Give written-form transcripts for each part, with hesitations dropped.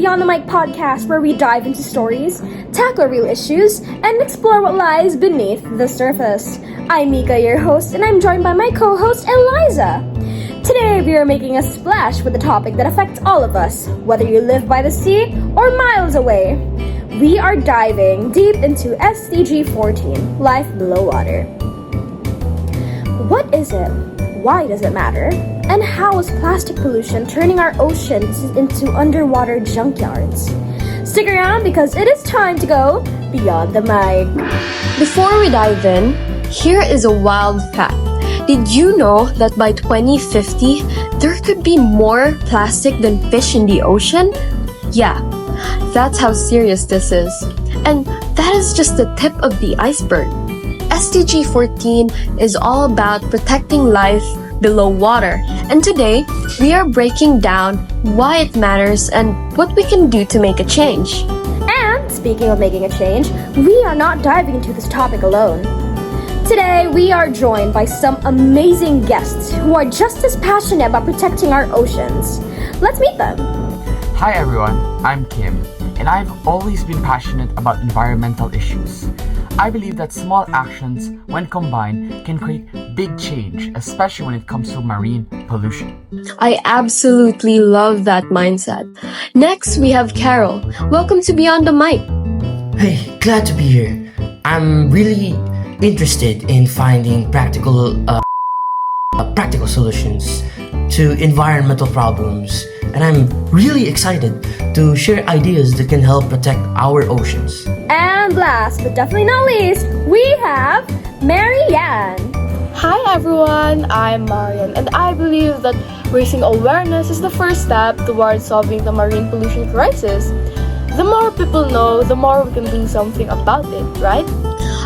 Beyond the Mic podcast, where we dive into stories, tackle real issues, and explore what lies beneath the surface. I'm Mika, your host, and I'm joined by my co-host, Eliza. Today, we are making a splash with a topic that affects all of us, whether you live by the sea or miles away. We are diving deep into SDG 14, Life Below Water. What is it? Why does it matter? And how is plastic pollution turning our oceans into underwater junkyards? Stick around because it is time to go beyond the mic. Before we dive in, here is a wild fact. Did you know that by 2050, there could be more plastic than fish in the ocean? Yeah, that's how serious this is. And that is just the tip of the iceberg. SDG 14 is all about protecting life below water. And today, we are breaking down why it matters and what we can do to make a change. And speaking of making a change, we are not diving into this topic alone. Today, we are joined by some amazing guests who are just as passionate about protecting our oceans. Let's meet them. Hi everyone, I'm Kim, and I've always been passionate about environmental issues. I believe that small actions, when combined, can create big change, especially when it comes to marine pollution. I absolutely love that mindset. Next, we have Carol. Welcome to Beyond the Mic. Hey, glad to be here. I'm really interested in finding practical solutions to environmental problems, and I'm really excited to share ideas that can help protect our oceans. And last but definitely not least, we have Marianne. Hi everyone, I'm Marian, and I believe that raising awareness is the first step towards solving the marine pollution crisis. The more people know, the more we can do something about it, right?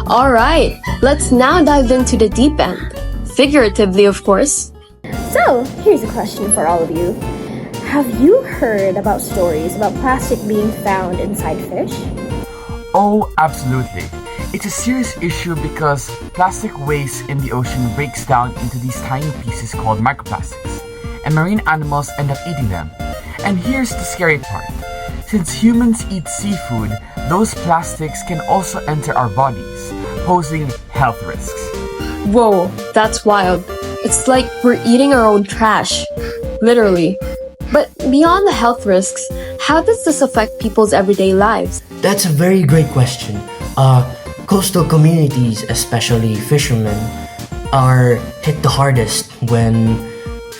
Alright, let's now dive into the deep end. Figuratively, of course. So, here's a question for all of you. Have you heard about stories about plastic being found inside fish? Oh, absolutely. It's a serious issue because plastic waste in the ocean breaks down into these tiny pieces called microplastics, and marine animals end up eating them. And here's the scary part. Since humans eat seafood, those plastics can also enter our bodies, posing health risks. Whoa, that's wild. It's like we're eating our own trash. Literally. But beyond the health risks, how does this affect people's everyday lives? That's a very great question. Coastal communities, especially fishermen, are hit the hardest when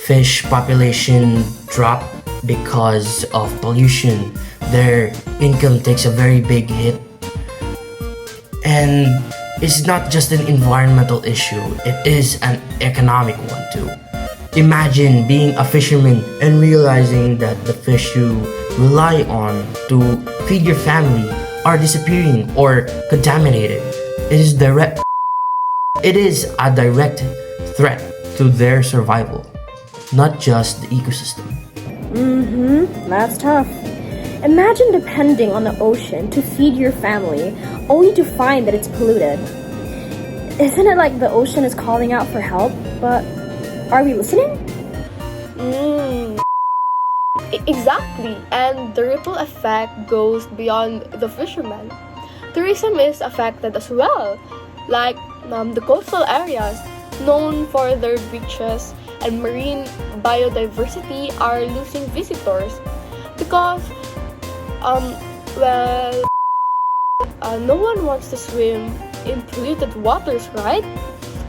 fish population drop because of pollution. Their income takes a very big hit. And it's not just an environmental issue, it is an economic one too. Imagine being a fisherman and realizing that the fish you rely on to feed your family are disappearing or contaminated. It is a direct threat to their survival, not just the ecosystem. That's tough. Imagine depending on the ocean to feed your family, only to find that it's polluted. Isn't it like the ocean is calling out for help, but are we listening? Exactly, and the ripple effect goes beyond the fishermen. Tourism is affected as well, like the coastal areas known for their beaches and marine biodiversity are losing visitors because no one wants to swim in polluted waters, right?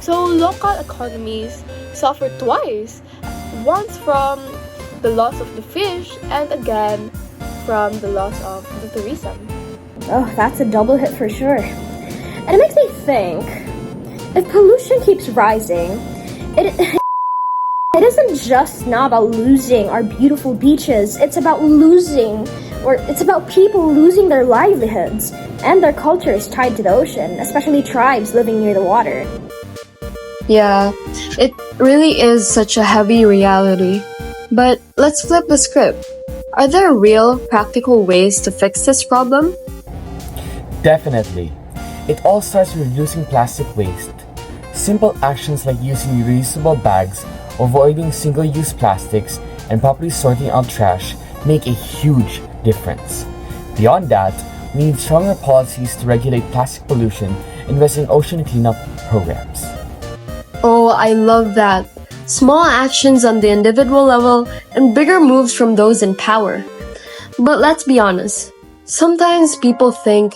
So local economies suffer twice, once from the loss of the fish and again from the loss of the tourism. Oh, that's a double hit for sure. And it makes me think, if pollution keeps rising, it isn't just now about losing our beautiful beaches, it's about people losing their livelihoods and their cultures tied to the ocean, especially tribes living near the water. Yeah, it really is such a heavy reality. But let's flip the script. Are there real, practical ways to fix this problem? Definitely. It all starts with reducing plastic waste. Simple actions like using reusable bags, avoiding single-use plastics, and properly sorting out trash make a huge difference. Beyond that, we need stronger policies to regulate plastic pollution and invest in ocean cleanup programs. Oh, I love that. Small actions on the individual level and bigger moves from those in power. But let's be honest. Sometimes people think,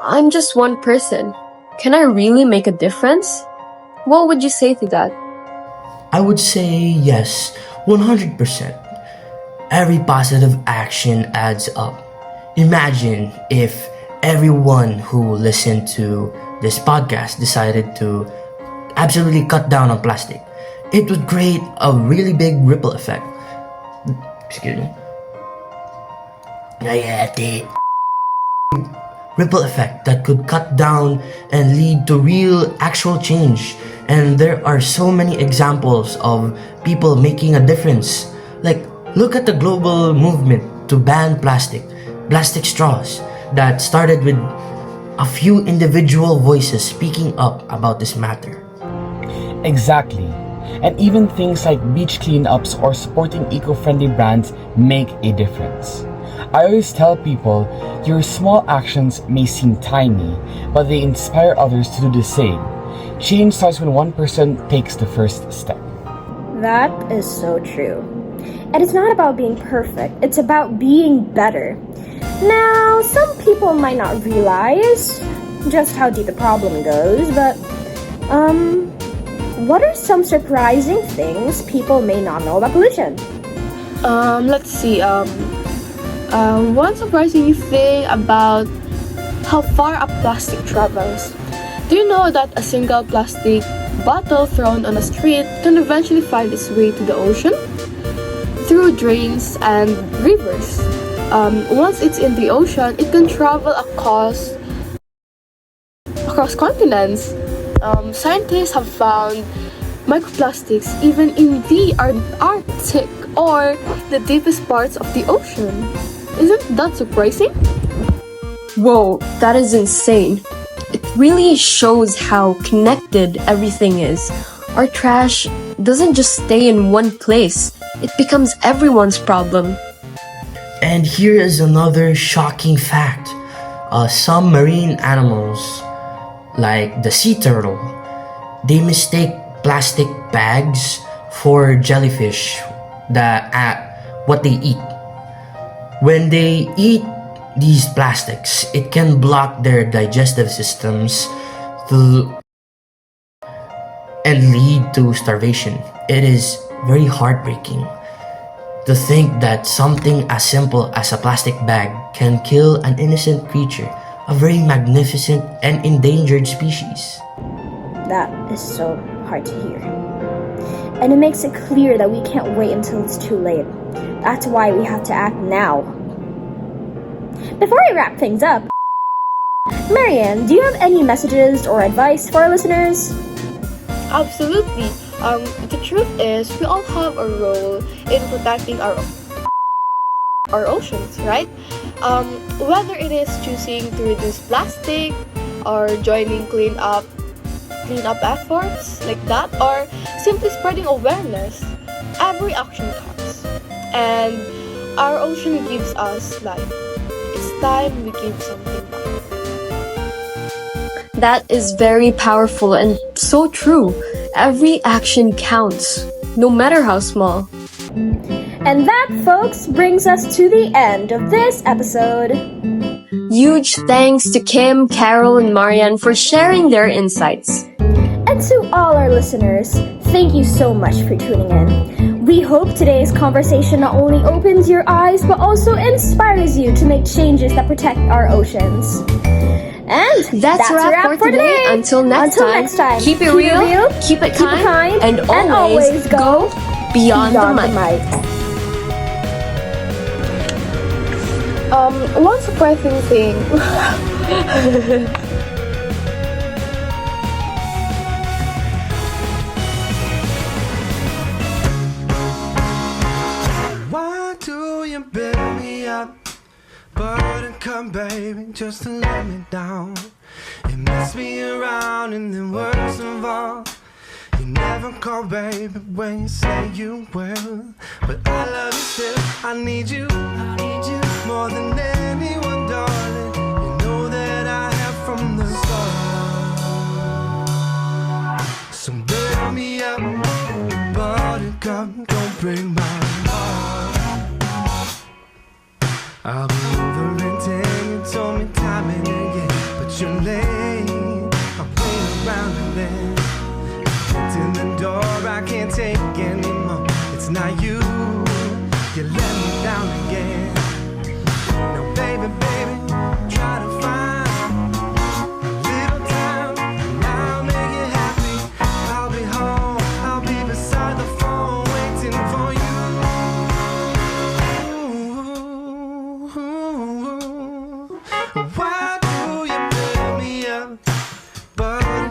I'm just one person. Can I really make a difference? What would you say to that? I would say yes, 100%. Every positive action adds up. Imagine if everyone who listened to this podcast decided to absolutely cut down on plastic. It would create a really big ripple effect. Excuse me. Ripple effect that could cut down and lead to real actual change. And there are so many examples of people making a difference. Like, look at the global movement to ban plastic straws that started with a few individual voices speaking up about this matter. Exactly. And even things like beach cleanups or supporting eco-friendly brands make a difference. I always tell people, your small actions may seem tiny, but they inspire others to do the same. Change starts when one person takes the first step. That is so true. And it's not about being perfect, it's about being better. Now, some people might not realize just how deep the problem goes, but, what are some surprising things people may not know about pollution? Let's see. One surprising thing about how far a plastic travels. Do you know that a single plastic bottle thrown on a street can eventually find its way to the ocean? Through drains and rivers. Once it's in the ocean, it can travel across continents. Scientists have found microplastics even in the Arctic or the deepest parts of the ocean. Isn't that surprising? Whoa, that is insane. It really shows how connected everything is. Our trash doesn't just stay in one place, it becomes everyone's problem. And here is another shocking fact. Some marine animals, like the sea turtle, they mistake plastic bags for jellyfish what they eat. When they eat these plastics, it can block their digestive systems and lead to starvation. It is very heartbreaking to think that something as simple as a plastic bag can kill an innocent creature, a very magnificent and endangered species. That is so hard to hear. And it makes it clear that we can't wait until it's too late. That's why we have to act now. Before we wrap things up, Marianne, do you have any messages or advice for our listeners? Absolutely. The truth is, we all have a role in protecting our oceans, right? Whether it is choosing to reduce plastic or joining cleanup efforts like that, or simply spreading awareness, every action counts. And our ocean gives us life. It's time we give something back. That is very powerful and so true. Every action counts, no matter how small. And that, folks, brings us to the end of this episode. Huge thanks to Kim, Carol, and Marianne for sharing their insights. And to all our listeners, thank you so much for tuning in. We hope today's conversation not only opens your eyes, but also inspires you to make changes that protect our oceans. And that's a wrap for today. Until next time, keep it real, keep it kind, and always go beyond the mic. One surprising thing. Why do you build me up? Buttercup, baby, just to let me down. You mess me around and then worst of all, you never call, baby, when you say you will. But I love you still, I need you, I need you. more than anyone, darling. You know that I have from the start. So build me up, buttercup, don't break my heart. I'll be over and 10, you told me time and again, but you're late. I'm playing around and then it's in the door, I can't take anymore. It's not you, you let me down again. No, baby, baby, try to find a little time, and I'll make you happy. I'll be home, I'll be beside the phone, waiting for you. Why do you build me up, but